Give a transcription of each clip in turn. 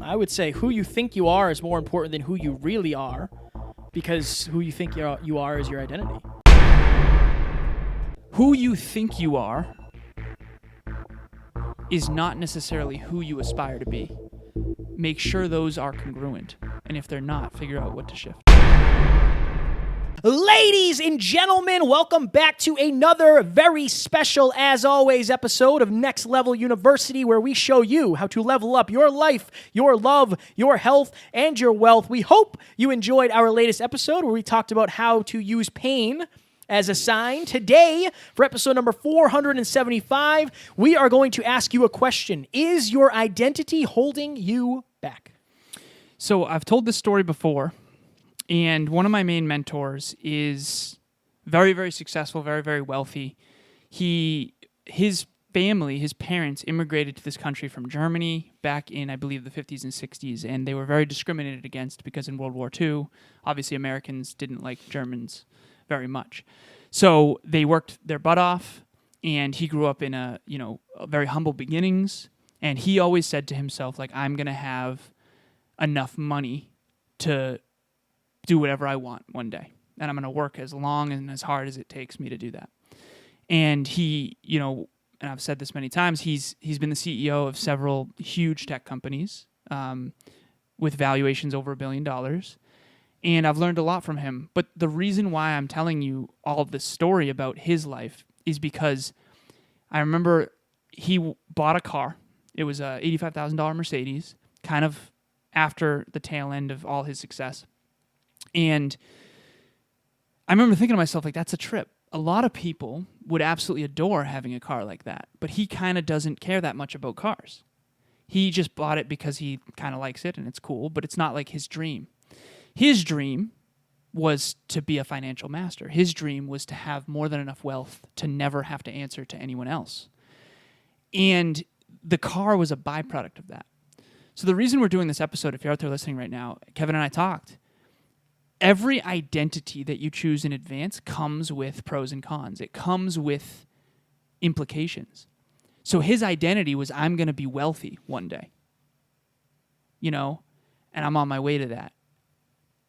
I would say who you think you are is more important than who you really are, because who you think you are is your identity. Who you think you are is not necessarily who you aspire to be. Make sure those are congruent, and if they're not, figure out what to shift. Ladies and gentlemen, welcome back to another very special, as always, episode of Next Level University, where we show you how to level up your life, your love, your health, and your wealth. We hope you enjoyed our latest episode where we talked about how to use pain as a sign. Today, for episode number 475, we are going to ask you a question. Is your identity holding you back? So I've told this story before, and one of my main mentors is very, very successful, very, very wealthy. His family, his parents immigrated to this country from Germany back in, I believe, the 50s and 60s, and they were very discriminated against because in World War II, obviously Americans didn't like Germans very much. So they worked their butt off, and he grew up in a very humble beginnings, and he always said to himself, like, I'm going to have enough money to do whatever I want one day, and I'm going to work as long and as hard as it takes me to do that. And he, and I've said this many times, he's been the CEO of several huge tech companies with valuations over $1 billion, and I've learned a lot from him. But the reason why I'm telling you all of this story about his life is because I remember he bought a car. It was a $85,000 Mercedes, kind of after the tail end of all his success. And I remember thinking to myself, like, that's a trip. A lot of people would absolutely adore having a car like that, but he kind of doesn't care that much about cars. He just bought it because he kind of likes it and it's cool, but it's not like his dream. His dream was to be a financial master. His dream was to have more than enough wealth to never have to answer to anyone else. And the car was a byproduct of that. So the reason we're doing this episode, if you're out there listening right now, Kevin and I talked. Every identity that you choose in advance comes with pros and cons. It comes with implications. So his identity was, I'm going to be wealthy one day, and I'm on my way to that.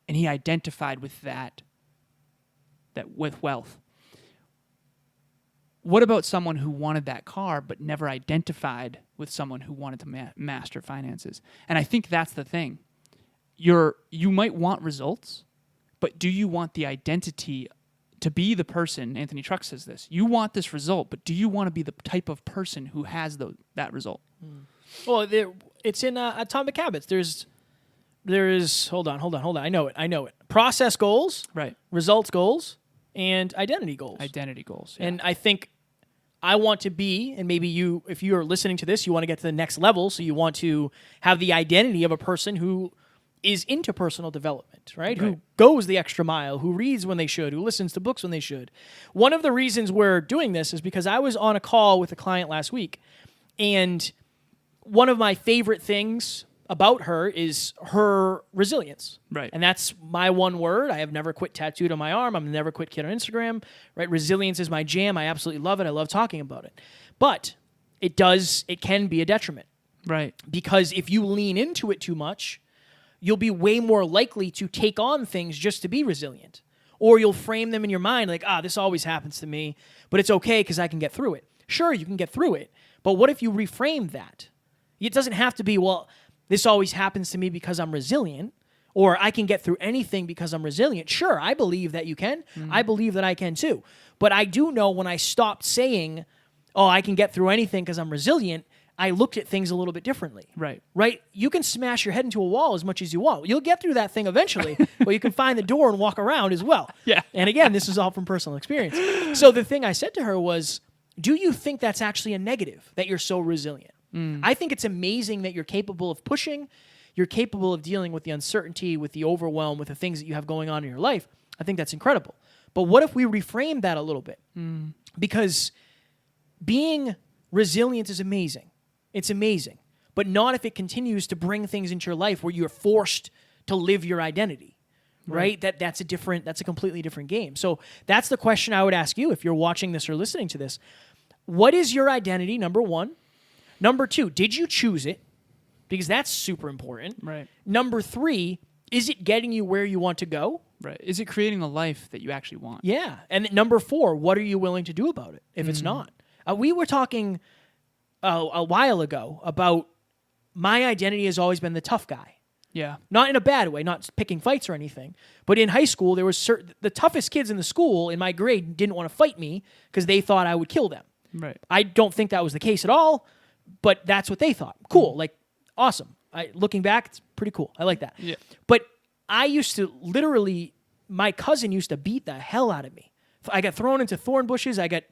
And he identified with that with wealth. What about someone who wanted that car but never identified with someone who wanted to master finances? And I think that's the thing. You might want results, but do you want the identity to be the person? Anthony Truck says this. You want this result, but do you want to be the type of person who has that result? Well, it's in Atomic Habits. There is. Hold on. I know it. Process goals, right? Results goals, and identity goals. Identity goals. Yeah. And I think I want to be, and maybe you, if you are listening to this, you want to get to the next level. So you want to have the identity of a person who is into personal development, right? Who goes the extra mile, who reads when they should, who listens to books when they should. One of the reasons we're doing this is because I was on a call with a client last week, and one of my favorite things about her is her resilience. Right. And that's my one word. I have never quit tattooed on my arm. I've never quit kid on Instagram, right? Resilience is my jam. I absolutely love it. I love talking about it. But it can be a detriment. Right. Because if you lean into it too much, you'll be way more likely to take on things just to be resilient. Or you'll frame them in your mind like, this always happens to me, but it's okay because I can get through it. Sure, you can get through it. But what if you reframe that? It doesn't have to be, this always happens to me because I'm resilient, or I can get through anything because I'm resilient. Sure, I believe that you can. I believe that I can too. But I do know when I stopped saying, I can get through anything because I'm resilient, I looked at things a little bit differently. Right. Right? You can smash your head into a wall as much as you want. You'll get through that thing eventually, but you can find the door and walk around as well. Yeah. And again, this is all from personal experience. So the thing I said to her was, do you think that's actually a negative, that you're so resilient? I think it's amazing that you're capable of pushing, you're capable of dealing with the uncertainty, with the overwhelm, with the things that you have going on in your life. I think that's incredible. But what if we reframe that a little bit? Because being resilient is amazing. It's amazing. But not if it continues to bring things into your life where you're forced to live your identity. Right? That's a completely different game. So that's the question I would ask you if you're watching this or listening to this. What is your identity, number one? Number two, did you choose it? because that's super important. Right. Number 3, is it getting you where you want to go? Right. Is it creating the life that you actually want? Yeah. And number 4, what are you willing to do about it if it's not? We were talking a while ago about my identity has always been the tough guy. Yeah. Not in a bad way, not picking fights or anything. But in high school, there was the toughest kids in the school in my grade didn't want to fight me because they thought I would kill them. Right. I don't think that was the case at all, but that's what they thought. Cool. Like, awesome. Looking back, it's pretty cool. I like that. Yeah. But I used to literally, my cousin used to beat the hell out of me. I got thrown into thorn bushes. I got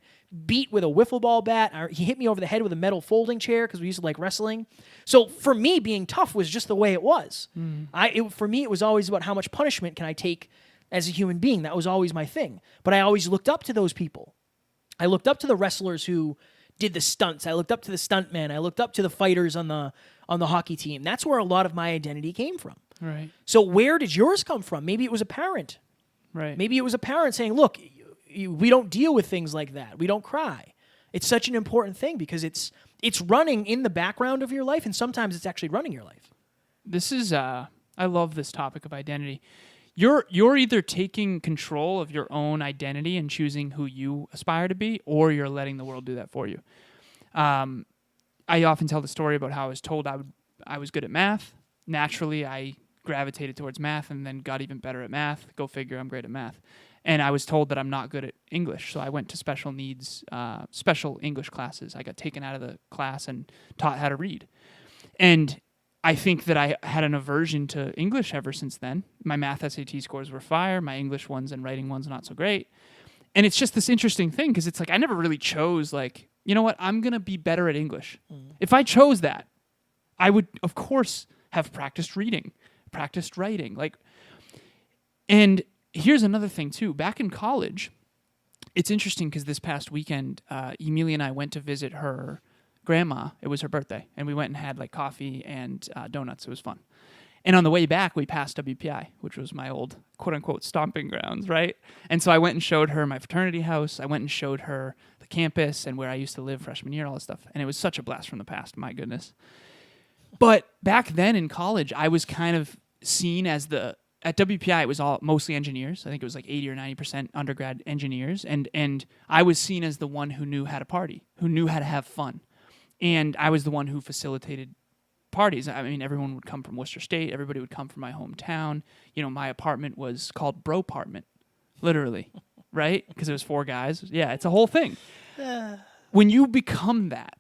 beat with a wiffle ball bat. He hit me over the head with a metal folding chair because we used to like wrestling. So for me, being tough was just the way it was. For me, it was always about how much punishment can I take as a human being. That was always my thing. But I always looked up to those people. I looked up to the wrestlers who did the stunts. I looked up to the stuntmen. I looked up to the fighters on the hockey team. That's where a lot of my identity came from. Right. So where did yours come from? Maybe it was a parent. Right. Maybe it was a parent saying, look, we don't deal with things like that. We don't cry. It's such an important thing because it's running in the background of your life, and sometimes it's actually running your life. This is I love this topic of identity. You're either taking control of your own identity and choosing who you aspire to be, or you're letting the world do that for you. I often tell the story about how I was told I was good at math. Naturally, I gravitated towards math and then got even better at math. Go figure, I'm great at math. And I was told that I'm not good at English, so I went to special needs, special English classes. I got taken out of the class and taught how to read. And I think that I had an aversion to English ever since then. My math SAT scores were fire. My English ones and writing ones not so great. And it's just this interesting thing because it's like I never really chose like, you know what, I'm going to be better at English. If I chose that, I would, of course, have practiced reading, practiced writing. And here's another thing, too. Back in college, it's interesting because this past weekend, Emilia and I went to visit her grandma. It was her birthday, and we went and had like coffee and donuts. It was fun. And on the way back, we passed WPI, which was my old quote-unquote stomping grounds, right? And so I went and showed her my fraternity house. I went and showed her the campus and where I used to live freshman year, all this stuff. And it was such a blast from the past, my goodness. But back then in college, I was kind of seen as at WPI, it was all mostly engineers. I think it was like 80 or 90% undergrad engineers. And I was seen as the one who knew how to party, who knew how to have fun. And I was the one who facilitated parties. I mean, everyone would come from Worcester State. Everybody would come from my hometown. You know, my apartment was called Bropartment, literally, right? Because it was 4 guys. Yeah, it's a whole thing. When you become that,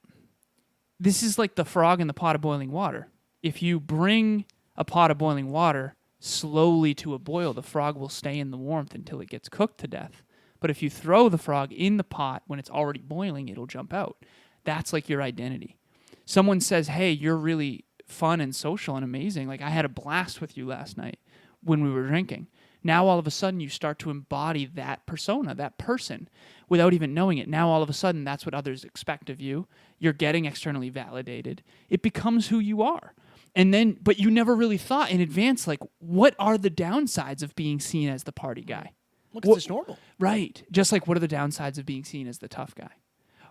this is like the frog in the pot of boiling water. If you bring a pot of boiling water slowly to a boil, the frog will stay in the warmth until it gets cooked to death. But if you throw the frog in the pot when it's already boiling, it'll jump out. That's like your identity. Someone says, hey, you're really fun and social and amazing. Like, I had a blast with you last night when we were drinking. Now, all of a sudden, you start to embody that persona, that person, without even knowing it. Now, all of a sudden, that's what others expect of you. You're getting externally validated. It becomes who you are. And then, but you never really thought in advance, like, what are the downsides of being seen as the party guy? Look, it's just normal. Right. Just like, what are the downsides of being seen as the tough guy?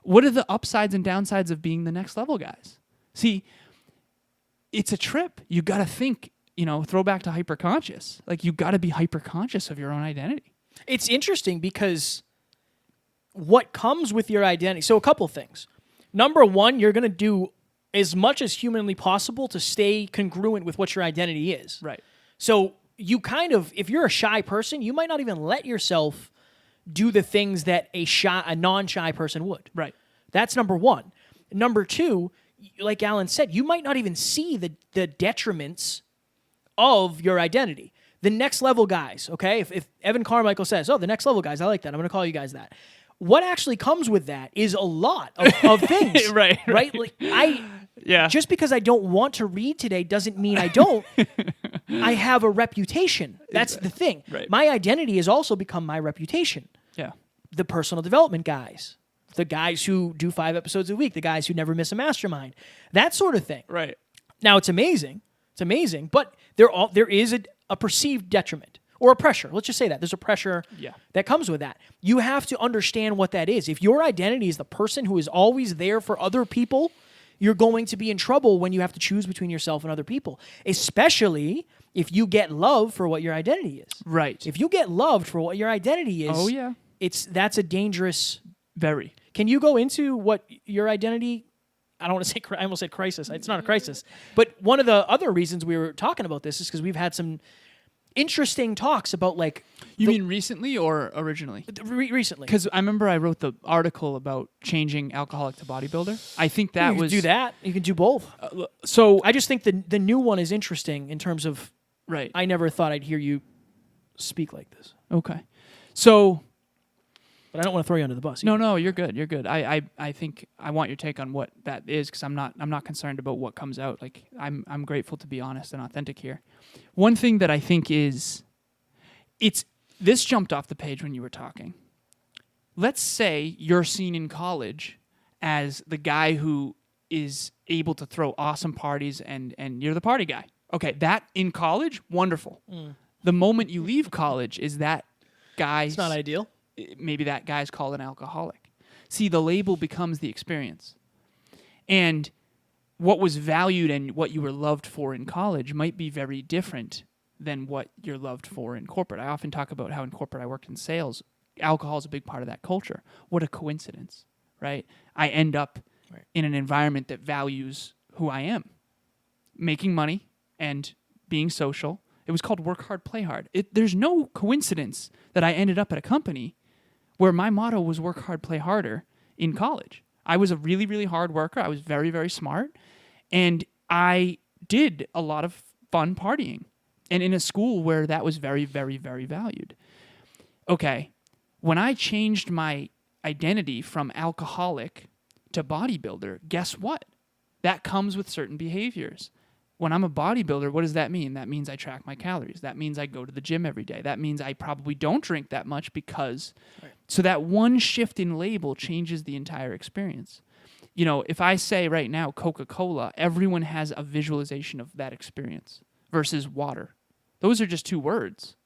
What are the upsides and downsides of being the next level guys? See, it's a trip. You got to think, throw back to hyperconscious. Like, you got to be hyperconscious of your own identity. It's interesting because what comes with your identity. So a couple things. Number one, you're going to do as much as humanly possible to stay congruent with what your identity is. Right. So you kind of, if you're a shy person, you might not even let yourself do the things that a non-shy person would. Right. That's number one. Number two, like Alan said, you might not even see the detriments of your identity. The next level guys, okay? If Evan Carmichael says, the next level guys, I like that. I'm going to call you guys that. What actually comes with that is a lot of things. Right. Like just because I don't want to read today doesn't mean I don't. I have a reputation. That's the thing. Right. My identity has also become my reputation. Yeah. The personal development guys, the guys who do 5 episodes a week, the guys who never miss a mastermind, that sort of thing. Right. Now, it's amazing. It's amazing, but there is a perceived detriment or a pressure. Let's just say that. There's a pressure that comes with that. You have to understand what that is. If your identity is the person who is always there for other people, you're going to be in trouble when you have to choose between yourself and other people, especially if you get love for what your identity is. Right. If you get loved for what your identity is, Oh, yeah. That's a dangerous. Very. Can you go into what your identity? I don't want to say. I almost said crisis. It's not a crisis. But one of the other reasons we were talking about this is because we've had some interesting talks about like. You mean recently or originally? Recently. Because I remember I wrote the article about changing alcoholic to bodybuilder. I think that you can was do that. You can do both. So I just think the new one is interesting in terms of. Right. I never thought I'd hear you speak like this. Okay. So. But I don't want to throw you under the bus. No, you're good. You're good. I think I want your take on what that is because I'm not concerned about what comes out. Like I'm grateful to be honest and authentic here. One thing that I think is this jumped off the page when you were talking. Let's say you're seen in college as the guy who is able to throw awesome parties and you're the party guy. Okay, that in college, wonderful. The moment you leave college is that guy. It's not ideal. Maybe that guy's called an alcoholic. See, the label becomes the experience. And what was valued and what you were loved for in college might be very different than what you're loved for in corporate. I often talk about how in corporate I worked in sales. Alcohol is a big part of that culture. What a coincidence, right? I end up in an environment that values who I am. Making money and being social. It was called work hard, play hard. There's no coincidence that I ended up at a company where my motto was work hard, play harder in college. I was a really, really hard worker. I was very, very smart. And I did a lot of fun partying. And in a school where that was very, very, very valued. Okay, when I changed my identity from alcoholic to bodybuilder, guess what? That comes with certain behaviors. When I'm a bodybuilder, what does that mean? That means I track my calories. That means I go to the gym every day. That means I probably don't drink that much because... Right. So that one shift in label changes the entire experience. You know, if I say right now Coca-Cola, everyone has a visualization of that experience versus water. Those are just two words.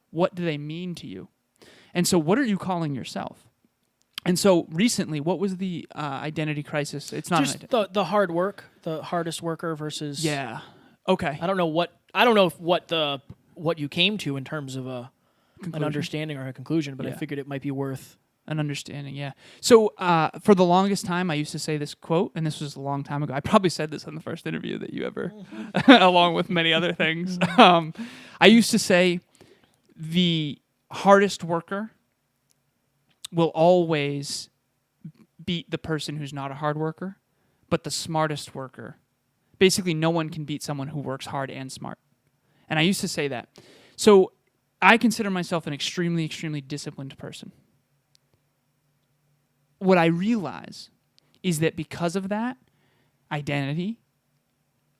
What do they mean to you? And so what are you calling yourself? And so recently, what was the identity crisis? It's not just the hard work, the hardest worker versus. Yeah. Okay. I don't know what you came to in terms of an understanding or a conclusion, but I figured it might be worth an understanding. Yeah. So for the longest time, I used to say this quote, and this was a long time ago. I probably said this on the first interview that you ever, along with many other things. I used to say, the hardest worker will always beat the person who's not a hard worker, but the smartest worker, basically no one can beat someone who works hard and smart. And I used to say that. So I consider myself an extremely, extremely disciplined person. What I realize is that because of that identity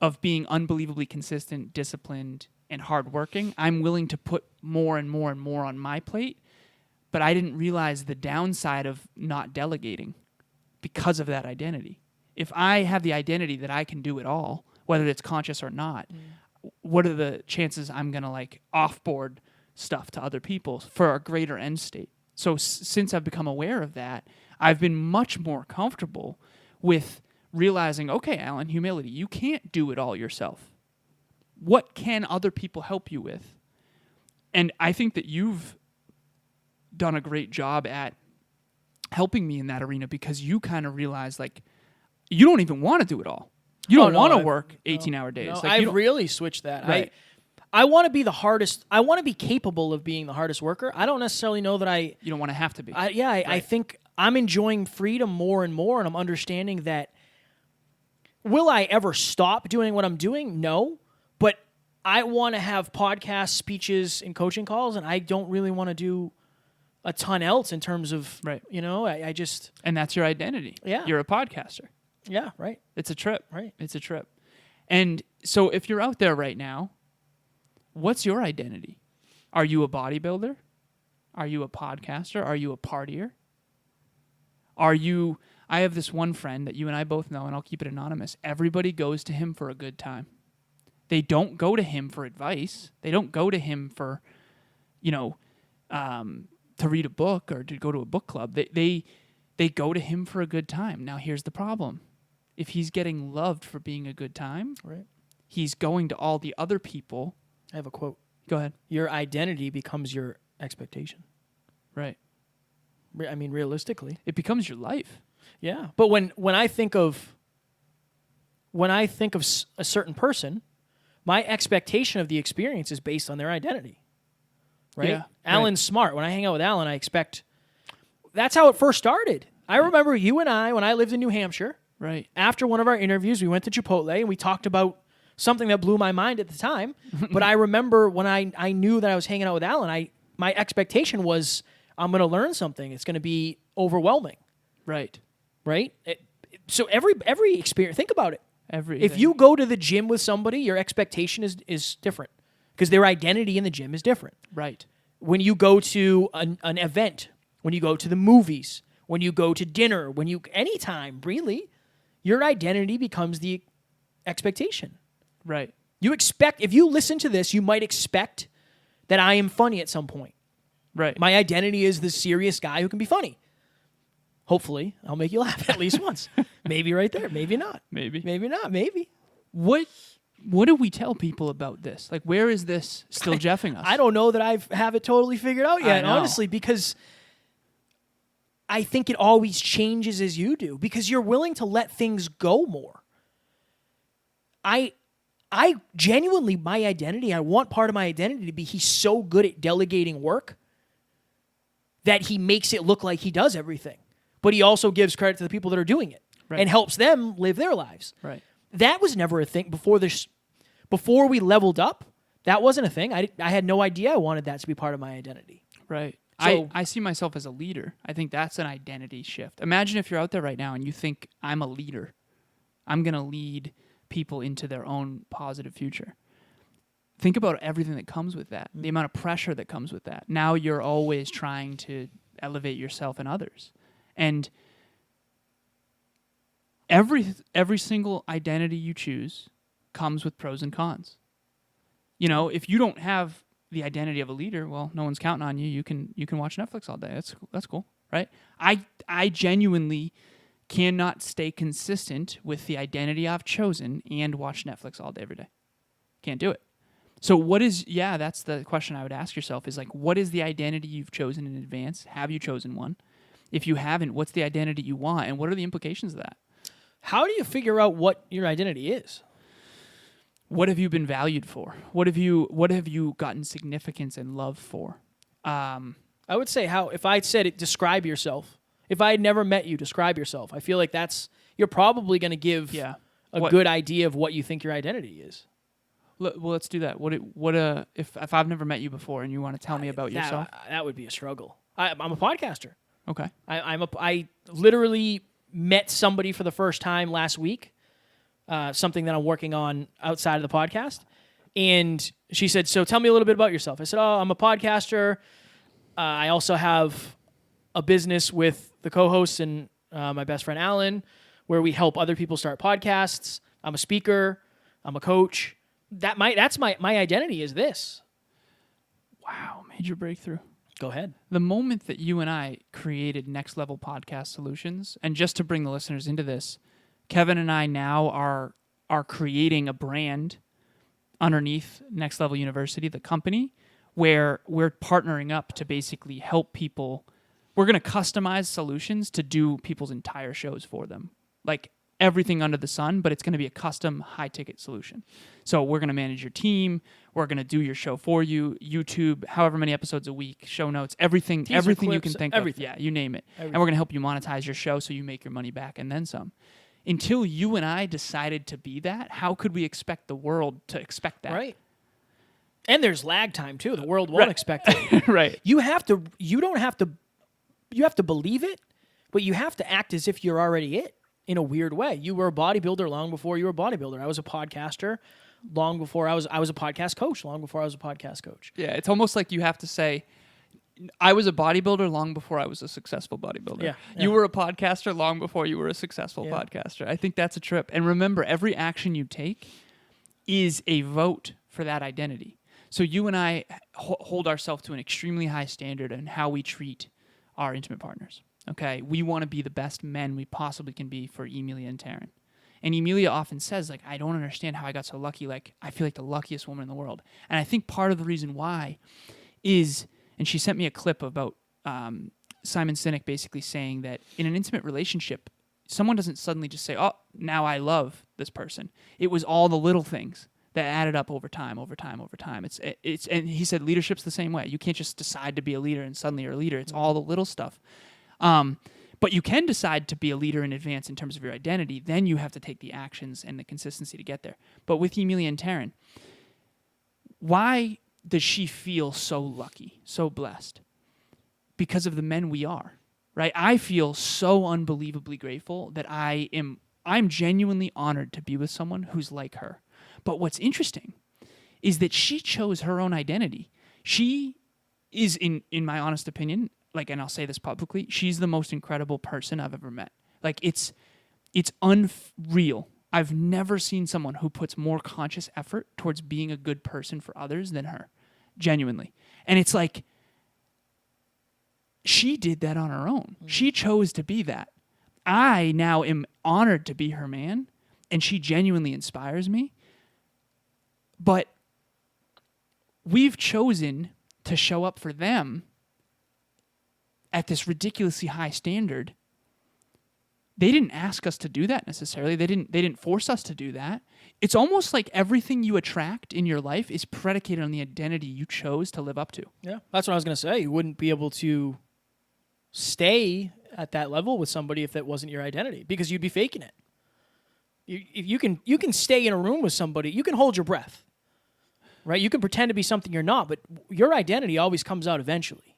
of being unbelievably consistent, disciplined, and hardworking, I'm willing to put more and more and more on my plate. But I didn't realize the downside of not delegating because of that identity. If I have the identity that I can do it all, whether it's conscious or not, what are the chances I'm going to like offboard stuff to other people for a greater end state? So since I've become aware of that, I've been much more comfortable with realizing, okay, Alan, humility, you can't do it all yourself. What can other people help you with? And I think that you've done a great job at helping me in that arena because you kind of realize like you don't even want to do it all. You don't want to work 18-hour days. No, like, I've really switched that. Right. I want to be the hardest. I want to be capable of being the hardest worker. I don't necessarily know that I... You don't want to have to be. I think I'm enjoying freedom more and more, and I'm understanding that will I ever stop doing what I'm doing? No. But I want to have podcasts, speeches, and coaching calls, and I don't really want to do a ton else in terms of, you know, I just... And that's your identity. Yeah. You're a podcaster. Yeah, right. It's a trip. Right. It's a trip. And so if you're out there right now, what's your identity? Are you a bodybuilder? Are you a podcaster? Are you a partier? I have this one friend that you and I both know, and I'll keep it anonymous. Everybody goes to him for a good time. They don't go to him for advice. They don't go to him for, you know, to read a book or to go to a book club. They go to him for a good time. Now, here's the problem. if he's getting loved for being a good time, Right. he's going to all the other people. I have a quote. Go ahead. Your identity becomes your expectation. Right. I mean, realistically. It becomes your life. Yeah. But when I think of a certain person, my expectation of the experience is based on their identity. Right? Yeah, Alan's smart. When I hang out with Alan, I expect that's how it first started. I remember you and I, when I lived in New Hampshire, Right. after one of our interviews, we went to Chipotle and we talked about something that blew my mind at the time. But I remember when I knew that I was hanging out with Alan, my expectation was I'm going to learn something. It's going to be overwhelming. Right. Right? So every experience, think about it. Everything. If you go to the gym with somebody, your expectation is different because their identity in the gym is different. Right. When you go to an event, when you go to the movies, when you go to dinner, anytime, really, your identity becomes the expectation. Right. If you listen to this, you might expect that I am funny at some point. Right. My identity is the serious guy who can be funny. Hopefully, I'll make you laugh at least once. Maybe right there. Maybe not. Maybe. Maybe not. Maybe. What do we tell people about this? Like, where is this still jeffing us? I don't know that I have it totally figured out yet, I know. honestly, because I think it always changes as you do because you're willing to let things go more. I genuinely, my identity, I want part of my identity to be he's so good at delegating work that he makes it look like he does everything. But he also gives credit to the people that are doing it and helps them live their lives. Right. That was never a thing before we leveled up. That wasn't a thing. I had no idea I wanted that to be part of my identity. Right. So, I see myself as a leader. I think that's an identity shift. Imagine if you're out there right now and you think, I'm a leader. I'm going to lead people into their own positive future. Think about everything that comes with that, the amount of pressure that comes with that. Now you're always trying to elevate yourself and others. And every single identity you choose comes with pros and cons. You know, if you don't have the identity of a leader, well, no one's counting on you. You can watch Netflix all day. That's cool, right? I genuinely cannot stay consistent with the identity I've chosen and watch Netflix all day every day. Can't do it. So that's the question I would ask yourself is like, what is the identity you've chosen in advance? Have you chosen one? If you haven't, what's the identity you want, and what are the implications of that? how do you figure out what your identity is? What have you been valued for? What have you gotten significance and love for? I would say if I said it, describe yourself. If I had never met you, describe yourself. I feel like you're probably going to give a good idea of what you think your identity is. Well, let's do that. If I've never met you before and you want to tell me about yourself? That would be a struggle. I'm a podcaster. Okay. I literally met somebody for the first time last week, something that I'm working on outside of the podcast. And she said, so tell me a little bit about yourself. I said, I'm a podcaster. I also have a business with the co-hosts and my best friend Alan, where we help other people start podcasts. I'm a speaker. I'm a coach. That's my identity is this. Wow, major breakthrough. Go ahead. The moment that you and I created Next Level Podcast Solutions, and just to bring the listeners into this, Kevin and I now are creating a brand underneath Next Level University, the company, where we're partnering up to basically help people. We're going to customize solutions to do people's entire shows for them. Like everything under the sun, but it's going to be a custom high-ticket solution. So we're going to manage your team. We're going to do your show for you, YouTube, however many episodes a week, show notes, everything Teaser you clips, can think everything. of. Yeah, you name it. Everything. And we're going to help you monetize your show so you make your money back and then some. Until you and I decided to be that, how could we expect the world to expect that? Right. And there's lag time too. The world won't expect it. Right. You have to believe it, but you have to act as if you're already it in a weird way. You were a bodybuilder long before you were a bodybuilder. I was a podcaster long before I was a podcast coach, long before I was a podcast coach. Yeah, it's almost like you have to say, I was a bodybuilder long before I was a successful bodybuilder. Yeah. You were a podcaster long before you were a successful podcaster. I think that's a trip. And remember, every action you take is a vote for that identity. So you and I hold ourselves to an extremely high standard in how we treat our intimate partners. Okay, we want to be the best men we possibly can be for Emilia and Taryn. And Emilia often says, like, I don't understand how I got so lucky. Like, I feel like the luckiest woman in the world. And I think part of the reason why is, and she sent me a clip about Simon Sinek basically saying that in an intimate relationship, someone doesn't suddenly just say, oh, now I love this person. It was all the little things that added up over time. It's and he said leadership's the same way. You can't just decide to be a leader and suddenly you're a leader. It's all the little stuff. But you can decide to be a leader in advance in terms of your identity. Then you have to take the actions and the consistency to get there. But with Emilia and Taryn, why does she feel so lucky, so blessed? Because of the men we are, right? I feel so unbelievably grateful that I'm genuinely honored to be with someone who's like her. But what's interesting is that she chose her own identity. She is, in my honest opinion, like, and I'll say this publicly, she's the most incredible person I've ever met. Like, it's unreal. I've never seen someone who puts more conscious effort towards being a good person for others than her, genuinely. And it's like, she did that on her own. She chose to be that. I now am honored to be her man, and she genuinely inspires me. But we've chosen to show up for them at this ridiculously high standard. They didn't ask us to do that necessarily. They didn't force us to do that. It's almost like everything you attract in your life is predicated on the identity you chose to live up to. Yeah, that's what I was going to say. You wouldn't be able to stay at that level with somebody if that wasn't your identity, because you'd be faking it. You can stay in a room with somebody. You can hold your breath, right? You can pretend to be something you're not, but your identity always comes out eventually,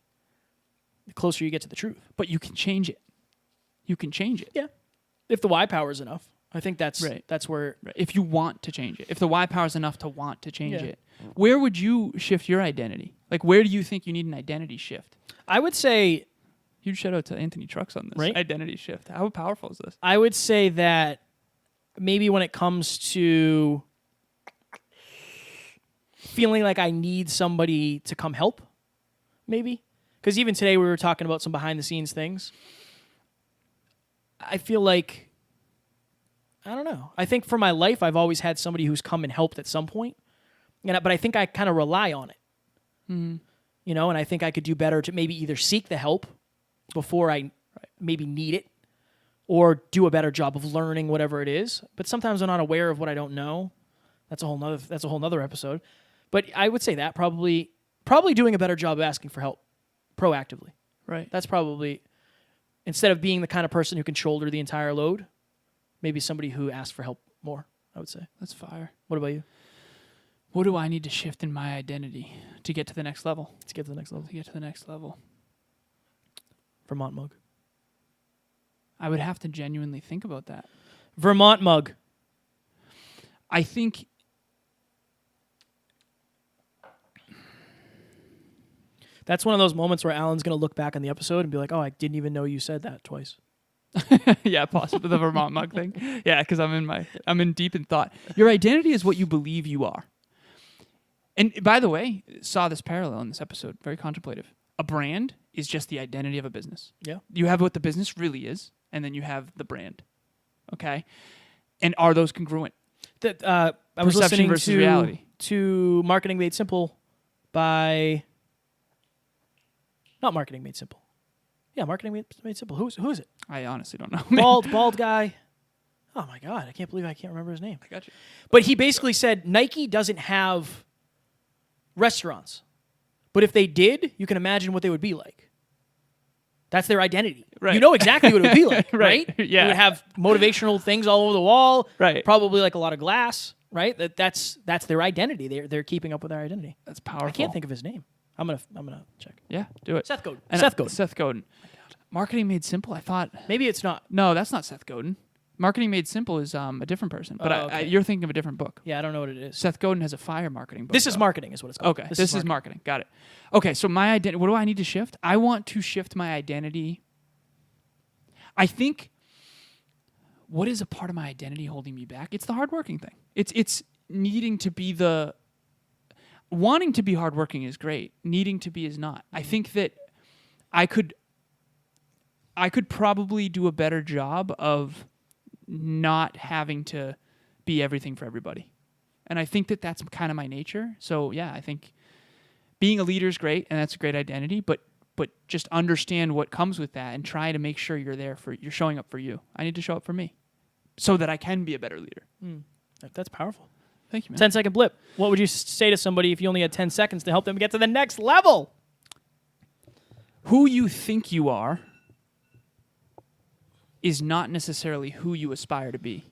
the closer you get to the truth. But you can change it. You can change it. Yeah, if the Y power is enough. I think that's right. That's where... Right. If you want to change it. If the Y power is enough to want to change Yeah. it. Where would you shift your identity? Like, where do you think you need an identity shift? I would say... Huge shout out to Anthony Trucks on this. Right? Identity shift. How powerful is this? I would say that maybe when it comes to feeling like I need somebody to come help, maybe. Because even today we were talking about some behind-the-scenes things. I feel like, I don't know. I think for my life, I've always had somebody who's come and helped at some point. But I think I kind of rely on it. Mm-hmm. You know, and I think I could do better to maybe either seek the help before I maybe need it, or do a better job of learning whatever it is. But sometimes I'm not aware of what I don't know. That's a whole nother episode. But I would say that probably doing a better job of asking for help proactively. Right. That's probably, instead of being the kind of person who can shoulder the entire load, maybe somebody who asks for help more, I would say. That's fire. What about you? What do I need to shift in my identity to get to the next level? To get to the next level. Vermont mug. I would have to genuinely think about that. Vermont mug. I think that's one of those moments where Alan's going to look back on the episode and be like, oh, I didn't even know you said that twice. Yeah, possibly the Vermont mug thing. Yeah, because I'm in deep in thought. Your identity is what you believe you are. And by the way, saw this parallel in this episode, very contemplative. A brand is just the identity of a business. Yeah. You have what the business really is, and then you have the brand. Okay? And are those congruent? I was Perception listening versus reality. to Marketing Made Simple by... Not Marketing Made Simple. Yeah, Marketing Made Simple. Who is it? I honestly don't know. Bald guy. Oh my God, I can't believe I can't remember his name. I got you. But he basically said Nike doesn't have restaurants. But if they did, you can imagine what they would be like. That's their identity. Right. You know exactly what it would be like, Right. right? Yeah. You would have motivational things all over the wall. Right. Probably like a lot of glass, right? That's their identity. They're keeping up with their identity. That's powerful. I can't think of his name. I'm gonna check. Yeah, do it. Seth Godin. And Seth Godin. Seth Godin. Marketing Made Simple, I thought... Maybe it's not. No, that's not Seth Godin. Marketing Made Simple is a different person. But okay. you're thinking of a different book. Yeah, I don't know what it is. Seth Godin has a fire marketing book. This is marketing is what it's called. Okay, this is marketing. Got it. Okay, so my identity, what do I need to shift? I want to shift my identity. I think, what is a part of my identity holding me back? It's the hardworking thing. It's needing to be the... Wanting to be hardworking is great. Needing to be is not. I think that I could probably do a better job of not having to be everything for everybody. And I think that that's kind of my nature. So yeah, I think being a leader is great, and that's a great identity, but just understand what comes with that and try to make sure you're showing up for you. I need to show up for me so that I can be a better leader. That's powerful. Thank you, man. 10-second blip. What would you say to somebody if you only had 10 seconds to help them get to the next level? Who you think you are is not necessarily who you aspire to be.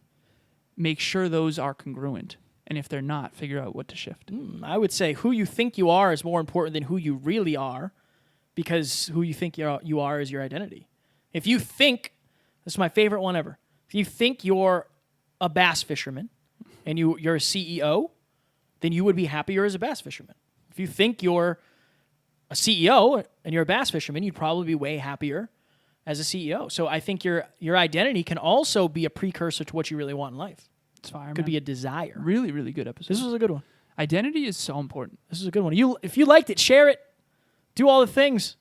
Make sure those are congruent. And if they're not, figure out what to shift. I would say who you think you are is more important than who you really are, because who you think you are is your identity. If you think, this is my favorite one ever, if you think you're a bass fisherman and you're a CEO, then you would be happier as a bass fisherman. If you think you're a CEO and you're a bass fisherman, you'd probably be way happier as a CEO. So I think your identity can also be a precursor to what you really want in life. It's fire, Could be a desire. Really, really good episode. This was a good one. Identity is so important. This is a good one. If you liked it, share it. Do all the things.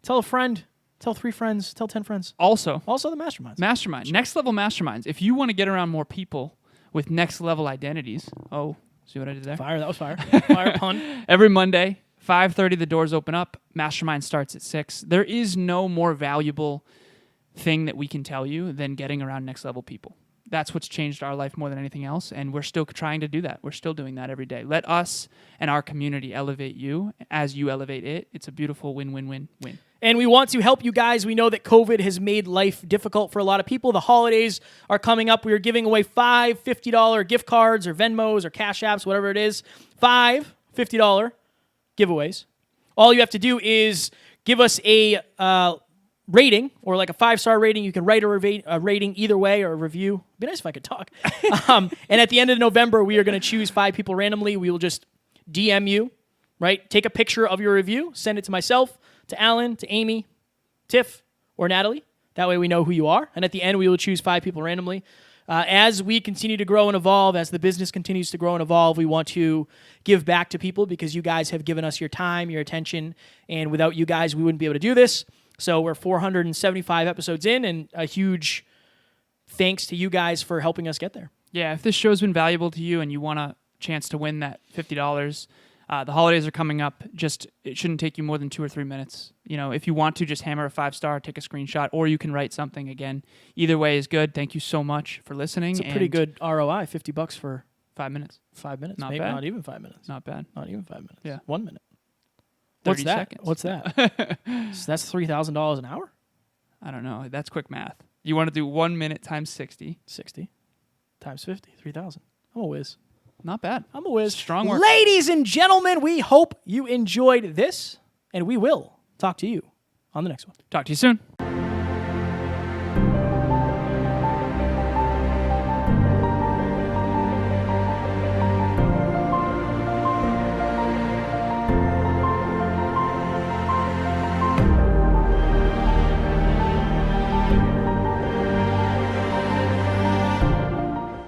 Tell a friend. Tell 3 friends. Tell 10 friends. Also the masterminds. Mastermind. Next Level Masterminds. If you want to get around more people with next level identities, see what I did there? Fire. That was fire. Fire pun. Every Monday, 5:30, the doors open up. Mastermind starts at 6. There is no more valuable thing that we can tell you than getting around next level people. That's what's changed our life more than anything else, and we're still trying to do that. We're still doing that every day. Let us and our community elevate you as you elevate it. It's a beautiful win-win-win-win. And we want to help you guys. We know that COVID has made life difficult for a lot of people. The holidays are coming up. We are giving away 5 $50 gift cards or Venmos or Cash Apps, whatever it is. 5 $50 giveaways. All you have to do is give us a rating, or like a 5-star rating. You can write a rating either way, or a review. It'd be nice if I could talk. And at the end of November, we are going to choose 5 people randomly. We will just DM you, right? Take a picture of your review, send it to myself, to Alan, to Amy, Tiff, or Natalie. That way we know who you are. And at the end, we will choose 5 people randomly. As we continue to grow and evolve, as the business continues to grow and evolve, we want to give back to people, because you guys have given us your time, your attention, and without you guys, we wouldn't be able to do this. So we're 475 episodes in, and a huge thanks to you guys for helping us get there. Yeah, if this show's been valuable to you and you want a chance to win that $50, the holidays are coming up. It shouldn't take you more than 2 or 3 minutes. If you want to, just hammer a 5-star, take a screenshot, or you can write something. Again, either way is good. Thank you so much for listening. It's a pretty good ROI, $50 for 5 minutes. 5 minutes. Not Maybe bad. Not even 5 minutes. Not bad. Not even 5 minutes. Yeah. 1 minute. 30 What's that? seconds. What's that? So that's $3,000 an hour? I don't know. That's quick math. You want to do 1 minute times 60. 60 times 50, 3,000. I'm a whiz. Not bad. I'm a whiz. Strong work. Ladies and gentlemen, we hope you enjoyed this, and we will talk to you on the next one. Talk to you soon.